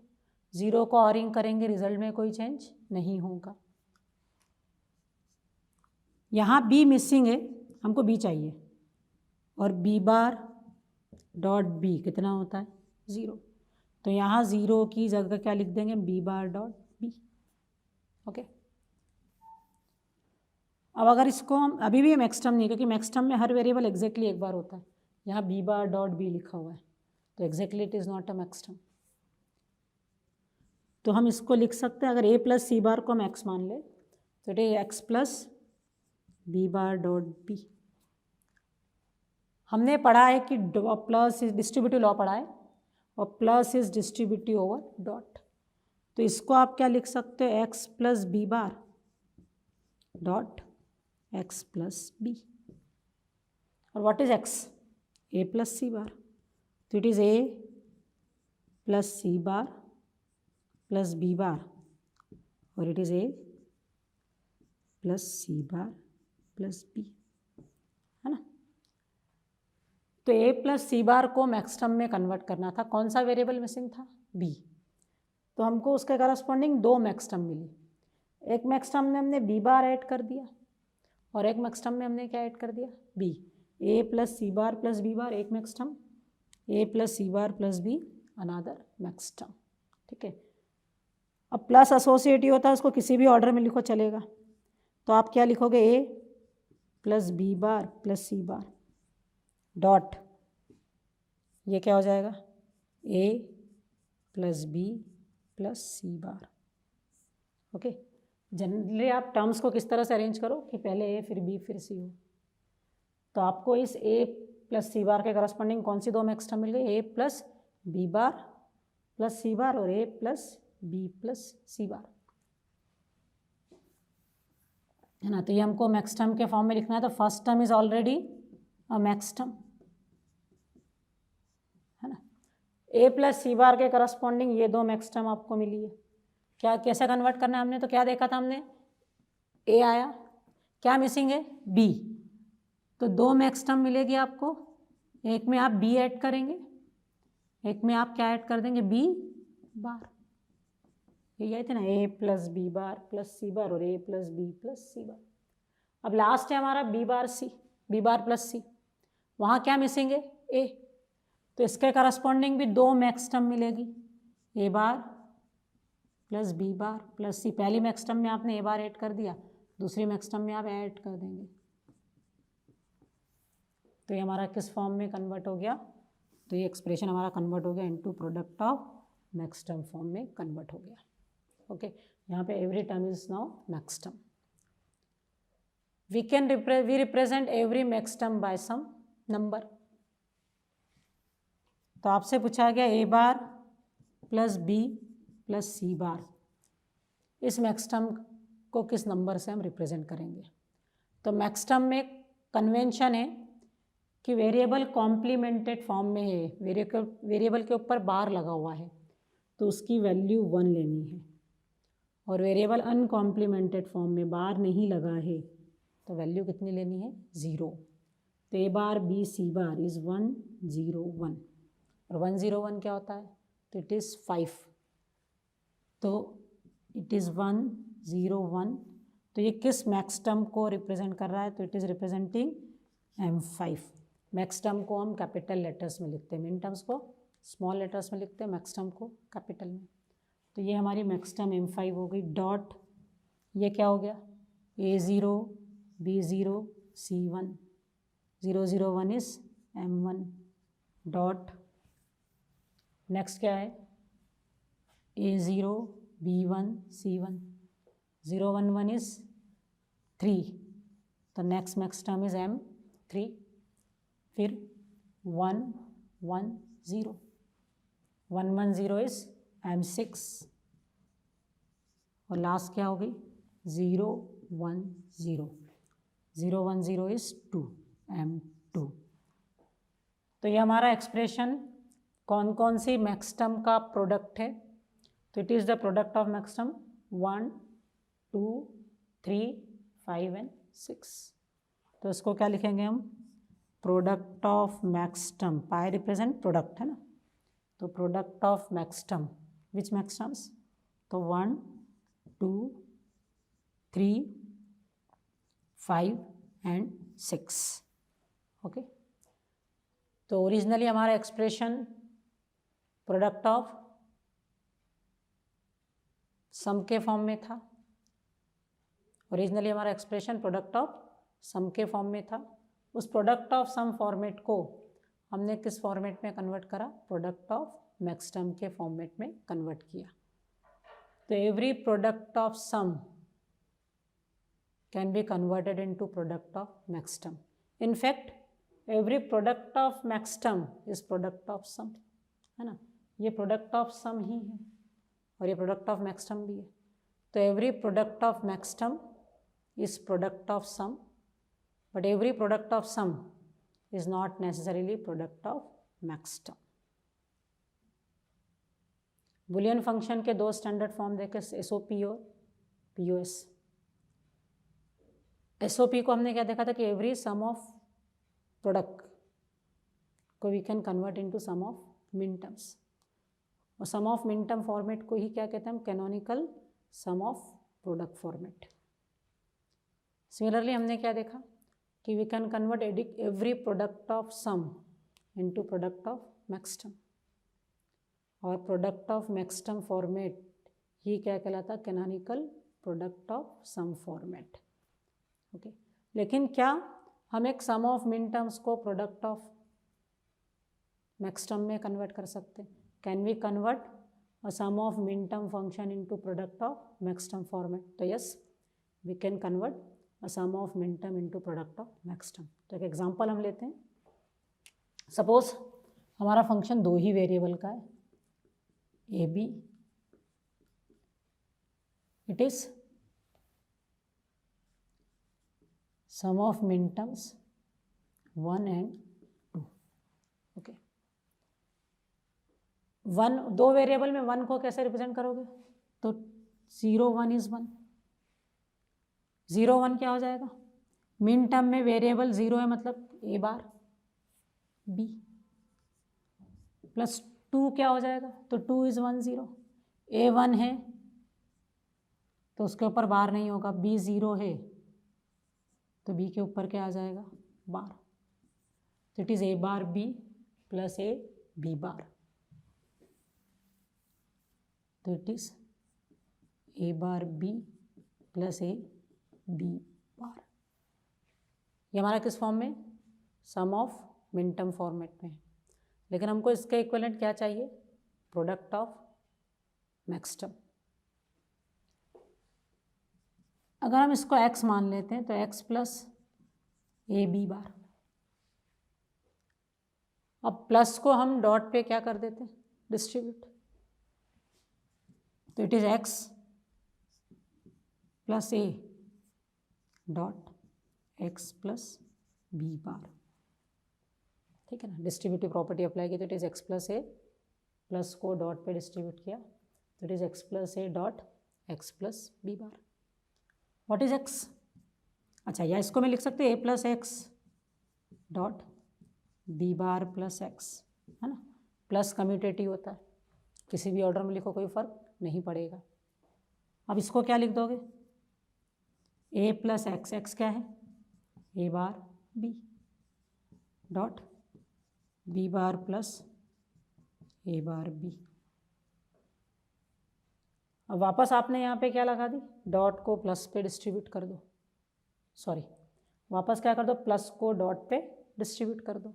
0 को ऑरिंग करेंगे, रिजल्ट में कोई चेंज नहीं होगा। यहाँ b मिसिंग है, हमको b चाहिए, और b बार डॉट b कितना होता है? 0। तो यहाँ 0 की जगह क्या लिख देंगे? b बार डॉट b। ओके, अब अगर इसको हम अभी भी मैक्स टर्म नहीं, क्योंकि मैक्स टर्म में हर वेरिएबल एग्जैक्टली एक बार होता है। यहाँ b बार डॉट b लिखा हुआ है, तो exactly it is not a max term. तो हम इसको लिख सकते हैं, अगर a प्लस सी बार को हम x मान ले तो it is x plus b bar dot b। हमने पढ़ा है कि प्लस इज डिस्ट्रीब्यूटिव लॉ पढ़ा है, और plus is distributive over dot. तो इसको आप क्या लिख सकते हो? x plus B bar dot x plus B. और what is x? a plus C bar, तो it is a plus C bar plus B bar, और it is a plus C bar plus B, है ना? तो a plus C bar को max term में convert करना था। कौन सा वेरिएबल मिसिंग था? b। तो हमको उसके करस्पॉन्डिंग 2 मैक्स टर्म मिली। एक मैक्स टर्म में हमने b बार ऐड कर दिया, और एक मैक्स टर्म में हमने क्या ऐड कर दिया? b। a plus C bar plus B bar एक max term, a plus C bar plus B another max term. ठीक है, अब प्लस एसोसिएटिव होता है, उसको किसी भी ऑर्डर में लिखो चलेगा। तो आप क्या लिखोगे? a plus B bar plus C bar dot, ये क्या हो जाएगा? a plus B plus C bar. Okay, generally आप टर्म्स को किस तरह से अरेंज करो कि पहले a फिर b फिर c हो। तो आपको इस a प्लस सी बार के करस्पॉन्डिंग कौन सी 2 मैक्स टर्म मिल गई? a plus B bar plus C bar और a plus B plus C bar, है ना? तो ये हमको मैक्स टर्म के फॉर्म में लिखना है। तो first term is already a max term, है ना? a प्लस सी बार के करस्पॉन्डिंग ये 2 मैक्स टर्म आपको मिली है। क्या कैसे कन्वर्ट करना है हमने? तो क्या देखा था हमने? a आया, क्या मिसिंग है? b। तो 2 मैक्स टर्म मिलेगी आपको, एक में आप b ऐड करेंगे, एक में आप क्या ऐड कर देंगे? b बार। यही आए थे ना, a plus B bar plus C bar और a plus B plus C bar. अब लास्ट है हमारा b bar c, b bar plus c। वहाँ क्या मिसिंग है? a। तो इसके करस्पॉन्डिंग भी 2 मैक्स टर्म मिलेगी, a bar plus B bar plus C. पहली मैक्स टर्म में आपने a बार ऐड कर दिया, दूसरी मैक्स टर्म में आप ऐड कर देंगे। तो ये हमारा किस फॉर्म में कन्वर्ट हो गया? तो ये एक्सप्रेशन हमारा कन्वर्ट हो गया into product of max term form में कन्वर्ट हो गया। ओके, यहाँ पे every term is now max term. We represent every max term by some number. तो आपसे पूछा गया a bar plus b plus C bar, इस मैक्स टर्म को किस नंबर से हम रिप्रेजेंट करेंगे? तो मैक्स टर्म में कन्वेंशन है कि वेरिएबल कॉम्प्लीमेंटेड फॉर्म में है, वेरिएबल के ऊपर बार लगा हुआ है, तो उसकी वैल्यू 1 लेनी है। और वेरिएबल अनकॉम्प्लीमेंटेड फॉर्म में बार नहीं लगा है, तो वैल्यू कितनी लेनी है? 0। तो a bar b C bar is 1 0 1, और 1 0 1 क्या होता है? तो इट इज़ 5। तो इट इज़ 1 0 1। तो ये किस मैक्स टर्म को रिप्रेजेंट कर रहा है? तो it is representing m5। Max term को हम कैपिटल लेटर्स में लिखते हैं, मिन टर्म्स को स्मॉल लेटर्स में लिखते हैं, मैक्स टर्म को कैपिटल में। तो ये हमारी मैक्स टर्म m5 हो गई। डॉट, ये क्या हो गया? a0 b0 c1, 0 0 1 is m1 dot, next क्या है? a0 B1 C1, 0 1 1 is 3, तो नेक्स्ट मैक्सटर्म इज M3, फिर 1 1 0, 1 1 0 इज M6, और लास्ट क्या होगी 0 1 0, 0 1 0 इज 2 M2। तो ये हमारा एक्सप्रेशन कौन कौन सी मैक्सटर्म का प्रोडक्ट है, तो it is the product of maxterm 1 2 3 5 and 6। तो इसको क्या लिखेंगे हम, product of maxterm, pi represent product है ना, तो product of maxterm, which maxterms, तो 1 2 3 5 एंड 6। ओके, तो ओरिजिनली हमारा एक्सप्रेशन प्रोडक्ट ऑफ सम के फॉर्म में था, ओरिजिनली हमारा एक्सप्रेशन प्रोडक्ट ऑफ सम के फॉर्म में था। उस प्रोडक्ट ऑफ सम फॉर्मेट को हमने किस फॉर्मेट में कन्वर्ट करा, प्रोडक्ट ऑफ मैक्सटर्म के फॉर्मेट में कन्वर्ट किया। तो every product of sum can be converted into product of maxterm. In fact every product of maxterm is product of sum, है ना, ये प्रोडक्ट ऑफ सम ही है और ये प्रोडक्ट ऑफ मैक्सटर्म भी है। तो every product of maxterm is product of sum, but every product of sum is not necessarily product of maxterm. Boolean function के दो स्टैंडर्ड फॉर्म देखे, एसओपी और पीओएस। एसओपी को हमने क्या देखा था कि एवरी सम ऑफ प्रोडक्ट को we can convert into sum of मिन टर्म्स, और sum of min term format को ही क्या कहते हैं हम, canonical sum of product format. Similarly हमने क्या देखा कि we can convert every product of sum into product of maxterm, और प्रोडक्ट ऑफ मैक्सटर्म फॉर्मेट ही क्या कहलाता, canonical product of sum format. Okay, लेकिन क्या हम एक सम ऑफ मिन टर्म्स को प्रोडक्ट ऑफ मैक्सटर्म में कन्वर्ट कर सकते हैं? Can we convert a sum of मिन term function into product of maxterm format? तो yes, we can convert a sum of min term into product of maxterm. तो एक example हम लेते हैं। सपोज हमारा फंक्शन दो ही वेरिएबल का है, A B, it is sum of मिन टर्म्स 1 and 2। ओके, वन, दो वेरिएबल में 1 को कैसे रिप्रेजेंट करोगे, तो 0 1 इज 1, 0 1 क्या हो जाएगा, मिन टर्म में वेरिएबल 0 है मतलब ए बार बी, प्लस 2 क्या हो जाएगा, तो 2 इज 1 0, ए 1 है तो उसके ऊपर बार नहीं होगा, बी 0 है तो बी के ऊपर क्या आ जाएगा, बार। तो it is A bar B plus A B bar, तो it is A bar B plus A B bar. ये हमारा किस फॉर्म में, sum of min term format में है, लेकिन हमको इसका इक्विवेलेंट क्या चाहिए, प्रोडक्ट ऑफ मैक्सटर्म। अगर हम इसको x मान लेते हैं तो x plus A B bar, अब प्लस को हम डॉट पे क्या कर देते हैं, डिस्ट्रीब्यूट, तो it is x plus A dot x plus B bar. ठीक है ना, डिस्ट्रीब्यूटिव प्रॉपर्टी अप्लाई की तो it is x plus A, plus को डॉट पे डिस्ट्रीब्यूट किया तो it is x plus A dot x plus B bar. What is x, अच्छा, या इसको मैं लिख सकते हैं a plus X dot B bar plus X, है ना, प्लस कम्यूटेटिव होता है, किसी भी ऑर्डर में लिखो कोई फर्क नहीं पड़ेगा। अब इसको क्या लिख दोगे, a प्लस एक्स, एक्स क्या है, A bar B dot B bar plus A bar B. अब वापस आपने यहाँ पे क्या लगा दी, डॉट को प्लस पे डिस्ट्रीब्यूट कर दो, सॉरी वापस क्या कर दो, प्लस को डॉट पे डिस्ट्रीब्यूट कर दो।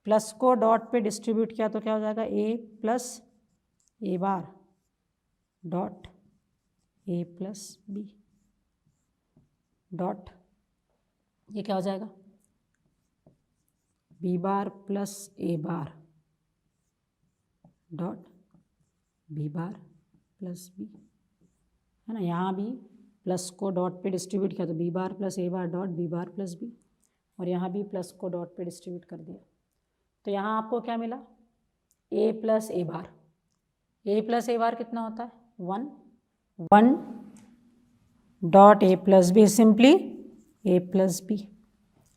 प्लस को डॉट पे डिस्ट्रीब्यूट किया तो क्या हो जाएगा, A plus A bar dot A plus B dot ये क्या हो जाएगा, B bar plus A bar dot B bar plus B, है ना। यहाँ भी प्लस को डॉट पे डिस्ट्रीब्यूट किया तो B bar plus A bar dot B bar plus B, और यहाँ भी प्लस को डॉट पे डिस्ट्रीब्यूट कर दिया। तो यहाँ आपको क्या मिला, A plus A bar. A plus A bar कितना होता है, 1 1 dot A plus B, simply A plus B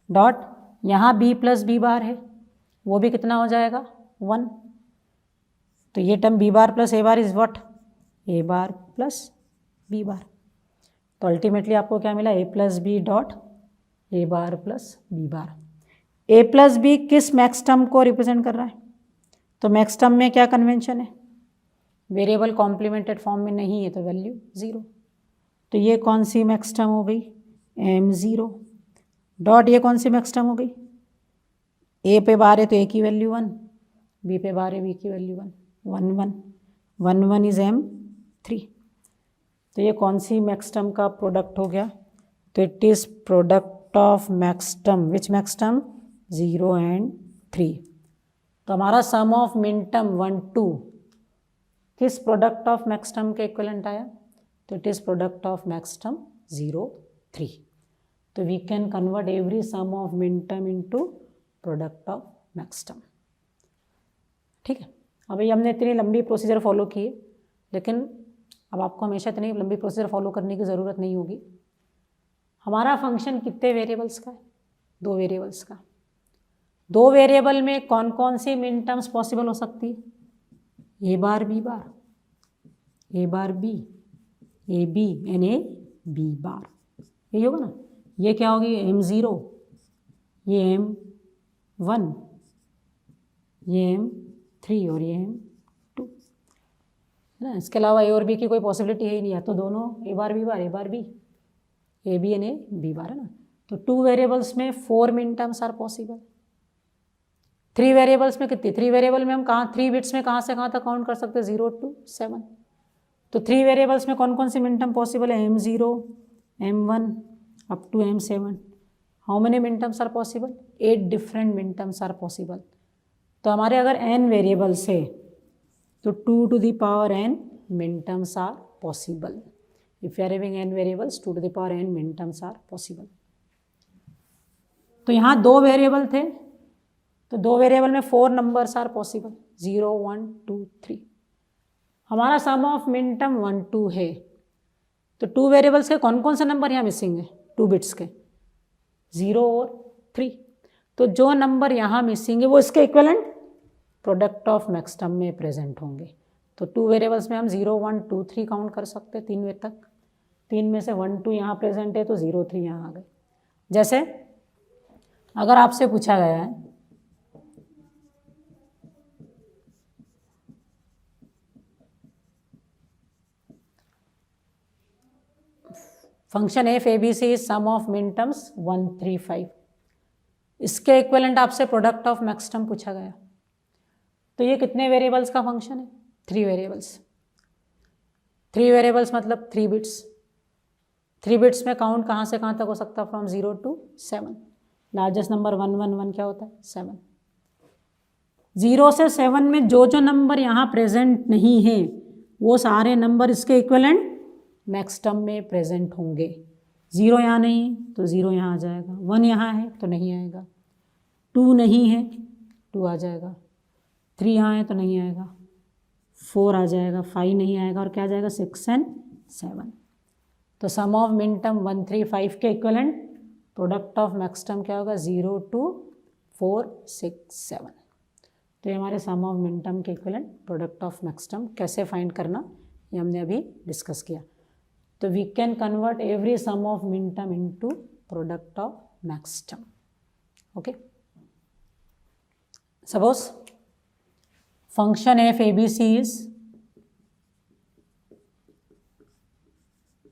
dot यहाँ बी प्लस बी बार है, वो भी कितना हो जाएगा 1। तो ये term B bar plus A bar is what, A bar plus B bar. तो अल्टीमेटली आपको क्या मिला, A plus B dot A bar plus B bar. A plus B किस मैक्स टर्म को रिप्रेजेंट कर रहा है, तो मैक्स टर्म में क्या कन्वेंशन है, वेरिएबल कॉम्प्लीमेंटेड फॉर्म में नहीं है तो वैल्यू 0। तो ये कौन सी मैक्स टर्म हो गई, m0 डॉट ये कौन सी मैक्स टर्म हो गई, ए पे बार है तो ए की वैल्यू 1, बी पे बार है बी की वैल्यू 1 1 1 1 1 इज m3। तो ये कौन सी मैक्स टर्म का प्रोडक्ट हो गया, तो it is product of max term, which max term 0 and 3। तो हमारा सम ऑफ मिन टर्म 1 2 किस प्रोडक्ट ऑफ मैक्स टर्म के इक्विवेलेंट आया, तो it is product of max term 0 3। तो we can convert every sum of min term into product of max term. ठीक है, अभी हमने इतनी लंबी प्रोसीजर फॉलो की है, लेकिन अब आपको हमेशा इतनी लंबी प्रोसीजर फॉलो करने की ज़रूरत नहीं होगी। हमारा फंक्शन कितने वेरिएबल्स का है, 2 वेरिएबल्स का। 2 वेरिएबल में कौन कौन सी मिन टर्म्स पॉसिबल हो सकती है, A bar B bar, A bar B, A B and A B bar, यही होगा ना। ये क्या होगी m0, ये m1, ये m3 और ये m2, है ना। इसके अलावा ए और बी की कोई पॉसिबिलिटी है ही नहीं है, तो दोनों A bar B bar, A bar B, A B and A B bar, है ना। तो 2 वेरिएबल्स में 4 मिन टर्म्स आर पॉसिबल। 3 वेरिएबल्स में कितनी, 3 वेरिएबल में हम कहाँ 3 बिट्स में कहाँ से कहाँ तक काउंट कर सकते हैं, 0 to 7। तो 3 वेरिएबल्स में कौन कौन सी मिन टर्म पॉसिबल है, m0 m1 up to m7। How many minterms are possible, 8 different minterms are possible. तो हमारे अगर n वेरिएबल्स है तो 2 to the power n minterms are possible. If you are having n variables 2 to the power n minterms are possible. तो यहाँ 2 variable थे, तो 2 variable में 4 नंबर्स आर पॉसिबल, 0 1 2 3। हमारा सम ऑफ मिन टर्म 1 2 है, तो 2 variables के कौन कौन से नंबर यहाँ मिसिंग है, 2 बिट्स के 0 और 3। तो जो नंबर यहाँ मिसिंग है वो इसके equivalent product of max term में प्रेजेंट होंगे। तो 2 वेरिएबल्स में हम 0 1 2 3 काउंट कर सकते हैं 3 वे तक। 3 में से 1 2 यहाँ प्रेजेंट है तो 0 3 यहाँ आ गए। जैसे अगर आपसे पूछा गया है function F A B C is sum of मिन टर्म्स 1 3 5, इसके इक्विवेलेंट आपसे प्रोडक्ट ऑफ मैक्स टर्म पूछा गया, तो ये कितने वेरिएबल्स का फंक्शन है, 3 वेरिएबल्स। 3 वेरिएबल्स मतलब 3 बिट्स। 3 बिट्स में काउंट कहाँ से कहाँ तक हो सकता है, फ्रॉम 0 to 7। लार्जेस्ट नंबर 1 1 1 क्या होता है, 7। 0 से 7 में जो जो नंबर यहाँ प्रेजेंट नहीं है वो सारे नंबर इसके इक्विवेलेंट मैक्स टर्म में प्रेजेंट होंगे। 0 यहाँ नहीं है तो 0 यहाँ आ जाएगा, 1 यहाँ है तो नहीं आएगा, 2 नहीं है 2 आ जाएगा, 3 यहाँ है तो नहीं आएगा, 4 आ जाएगा, 5 नहीं आएगा, और क्या आ जाएगा 6 and 7। तो सम ऑफ मिन टर्म 1 3 5 के equivalent product of max term क्या होगा, 0 2 4 6 7। तो ये हमारे सम ऑफ मिन टर्म के equivalent product of max term कैसे फाइंड करना ये हमने अभी डिस्कस किया। तो we can convert every sum of min term into product of max term. Okay, suppose function F A B C is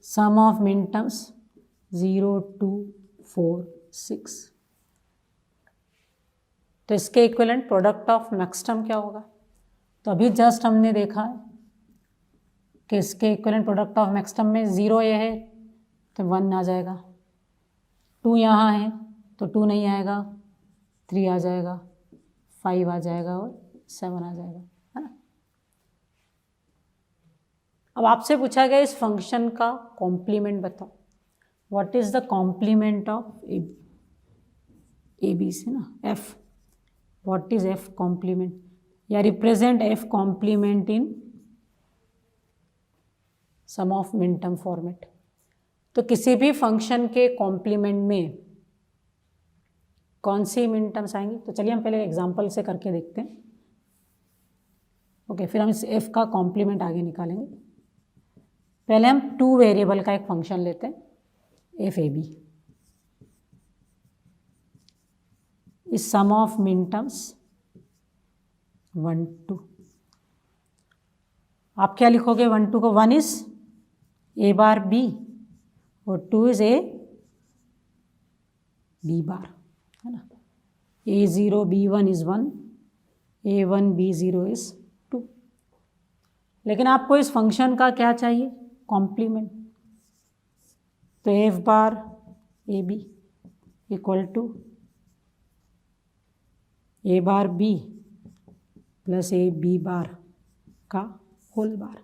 sum of मिन terms 0 2 4 6। तो इसके equivalent product of max term क्या होगा, तो अभी जस्ट हमने देखा है कि इसके इक्विवेलेंट प्रोडक्ट ऑफ मैक्सिमम में 0 ये है तो 1 आ जाएगा, 2 यहाँ है तो 2 नहीं आएगा, 3 आ जाएगा, 5 आ जाएगा और 7 आ जाएगा, है ना। अब आपसे पूछा गया इस फंक्शन का कॉम्प्लीमेंट बताओ, what is the complement of A B से ना F, what is F complement, या represent F complement in sum of minterm format. तो किसी भी फंक्शन के कॉम्प्लीमेंट में कौन सी मिनटर्म्स आएंगी, तो चलिए हम पहले एग्जांपल से करके देखते हैं। ओके, फिर हम इस एफ का कॉम्प्लीमेंट आगे निकालेंगे। पहले हम 2 वेरिएबल का एक फंक्शन लेते हैं, F A B is sum of minterms 1 2। आप क्या लिखोगे 1 2 को, 1 इज ए बार बी और 2 इज ए बी बार, है ना। A0 B1 is 1, A1 B0 is 2। लेकिन आपको इस फंक्शन का क्या चाहिए, कॉम्प्लीमेंट। तो F bar A B equal to A bar B plus A B bar का होल बार।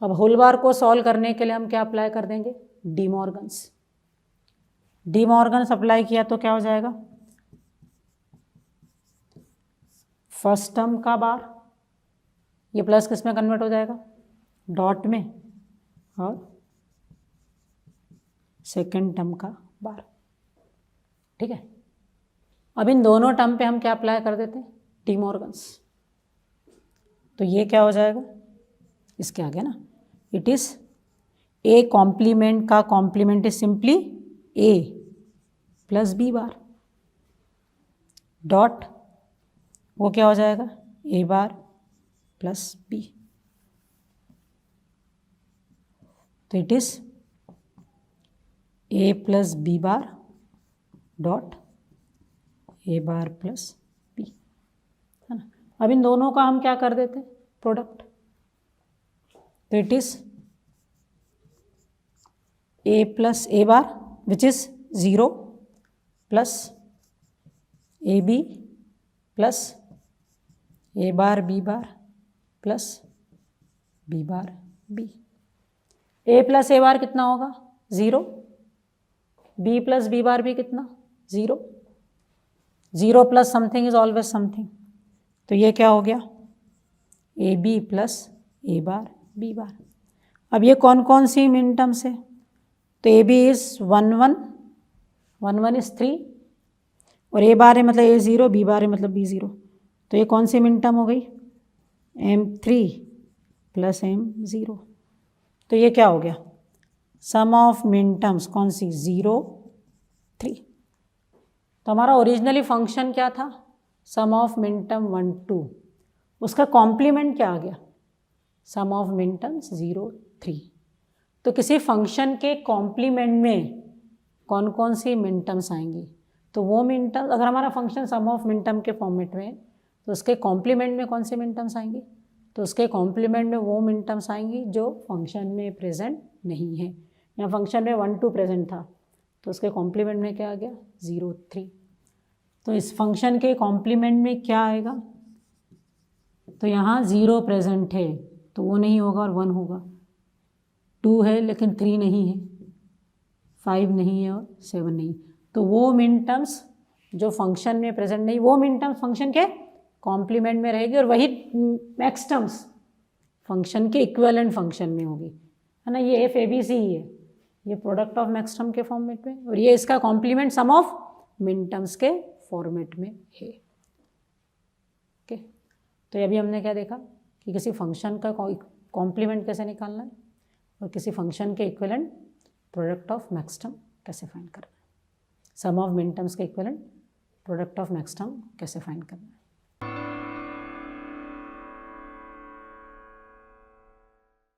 अब होल बार को सॉल्व करने के लिए हम क्या अप्लाई कर देंगे, D Morgan's. D Morgan's apply किया तो क्या हो जाएगा, फर्स्ट टर्म का बार, ये प्लस किस में कन्वर्ट हो जाएगा, डॉट में, और सेकेंड टर्म का बार, ठीक है। अब इन दोनों टर्म पे हम क्या अप्लाई कर देते हैं, डी मॉर्गन्स। तो ये क्या हो जाएगा, इसके आगे ना, इट इज ए कॉम्प्लीमेंट का complement is simply A plus B bar dot, वो क्या हो जाएगा, ए बार प्लस बी। तो it is A plus B bar dot A bar plus B, है ना। अब इन दोनों का हम क्या कर देते हैं, प्रोडक्ट। तो it is A plus A bar which is 0 plus A B plus A bar B bar plus B bar B. A plus A bar कितना होगा, 0, बी प्लस बी बार भी कितना, 0, 0 plus something is always something. तो ये क्या हो गया, A B plus A bar B bar. अब ये कौन कौन सी मिनटर्म्स है, तो ए बी इज 1 1, 1 1 इज 3, और ए बार है मतलब A0, बी बार है मतलब B0। तो ये कौन सी मिनटर्म हो गई, M3 प्लस M0। तो ये क्या हो गया, सम ऑफ मिनटर्म्स कौन सी, 0 3। तो हमारा ओरिजिनली फंक्शन क्या था, सम ऑफ मिनटर्म 1 2, उसका कॉम्प्लीमेंट क्या आ गया, सम ऑफ मिनटर्म्स 0 3। तो किसी फंक्शन के कॉम्प्लीमेंट में कौन कौन सी मिनटर्म्स आएंगी, तो वो मिनटर्म्स, अगर हमारा फंक्शन सम ऑफ मिनटर्म के फॉर्मेट में है तो उसके कॉम्प्लीमेंट में कौन सी मिनटर्म्स आएंगी, तो उसके कॉम्प्लीमेंट में वो मिनटर्म्स आएंगी जो फंक्शन में प्रेजेंट नहीं है। यहाँ फंक्शन में 1 2 प्रेजेंट था तो उसके कॉम्प्लीमेंट में क्या आ गया, 0 3। तो इस फंक्शन के कॉम्प्लीमेंट में क्या आएगा, तो यहाँ 0 प्रेजेंट है तो वो नहीं होगा और 1 होगा, 2 है लेकिन 3 नहीं है, 5 नहीं है और 7 नहीं। तो वो मिनटर्म्स जो फंक्शन में प्रेजेंट नहीं, वो मिनटर्म्स फंक्शन के कॉम्प्लीमेंट में रहेगी, और वही मैक्स टर्म्स फंक्शन के इक्विवेलेंट फंक्शन में होगी, है ना। ये एफ ए बी सी ही है, ये प्रोडक्ट ऑफ मैक्स टर्म के फॉर्मेट में, और ये इसका कॉम्प्लीमेंट सम ऑफ मिनटर्म्स के फॉर्मेट में है। ओके, तो अभी हमने क्या देखा कि किसी फंक्शन का कॉम्प्लीमेंट कैसे निकालना है और किसी फंक्शन के equivalent product of max term कैसे फाइंड करना है, सम ऑफ मिनटर्म्स के equivalent product of max term कैसे फाइंड करना है।